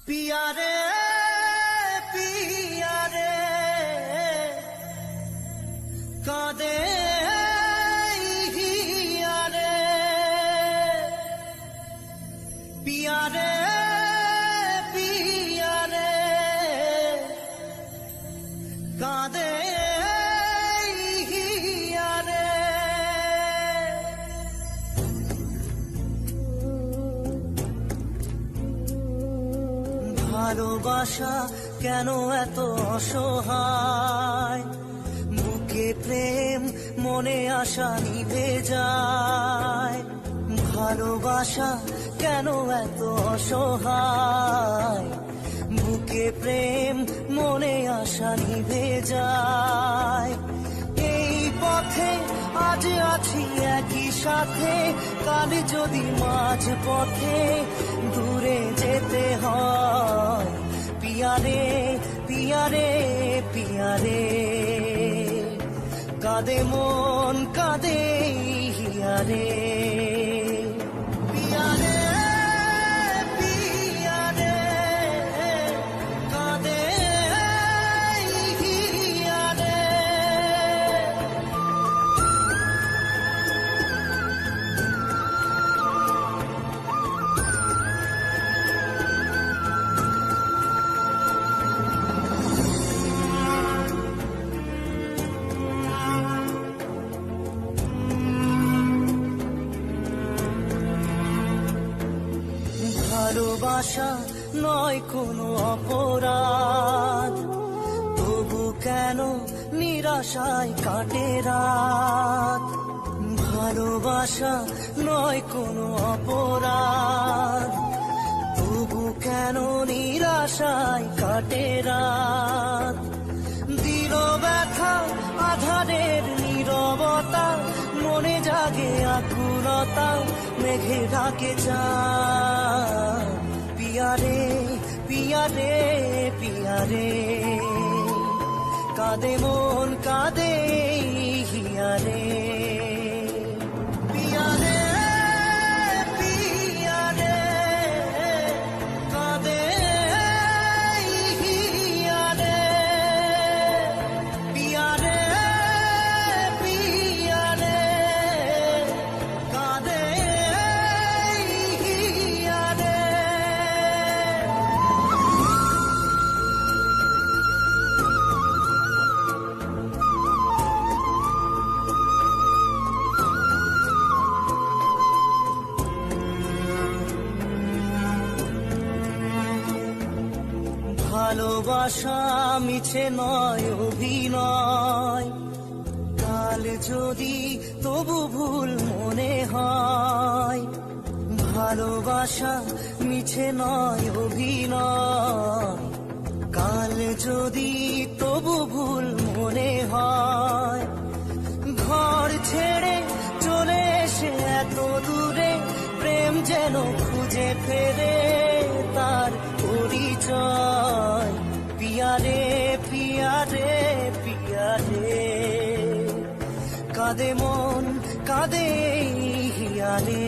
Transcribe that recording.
पिया रे कादे हिया रे पिया रे कादे हिया रे ভালোবাসা কেন এত অসহায়, বুকে প্রেম মনে আশা নিভে যায়। ভালোবাসা কেন এত অসহায়, বুকে প্রেম মনে আশা নিভে যায়। এই পথে আজ আছি একই সাথে, কাল যদি মাঝ পথে দূরে যেতে হয়। পিয়ারে পিয়ারে পিয়ারে কাঁদে মন কাঁদে হিয়ারে। পিয়ারে পিয়ারে কাঁদে হিয়ারে। ভালোবাসা নয় কোনো অপরাধ, তবু কেন নিরাশায় কাটে রাত। ভালোবাসা নয় কোনো অপরাধ, তবু কেন নিরাশায় কাটে রাত। দিল ব্যথা আধারের নীরবতা, মনে জাগে আকুলতা, মেঘে ঢাকে চাঁদ। পিয়ারে পিয়ারে পিয়ারে কাঁদে মন কাঁদে হিয়ারে। পিয়ারে পিয়ারে কাঁদে হিয়ারে। পিয়ারে পিয়ারে কাঁদে হিয়ারে। ভালোবাসা মিছে নয় অভিনয়, কাল যদি তবু ভুল মনে হয়। ভালোবাসা মিছে নয় অভিনয়, কাল যদি তবু ভুল মনে হয়। ঘর ছেড়ে চলে এসে এত দূরে, প্রেম যেন খুঁজে ফেরে তার পরিচয়। পিয়ারে পিয়ারে পিয়ারে কাঁদে মন কাঁদে হিয়ারে।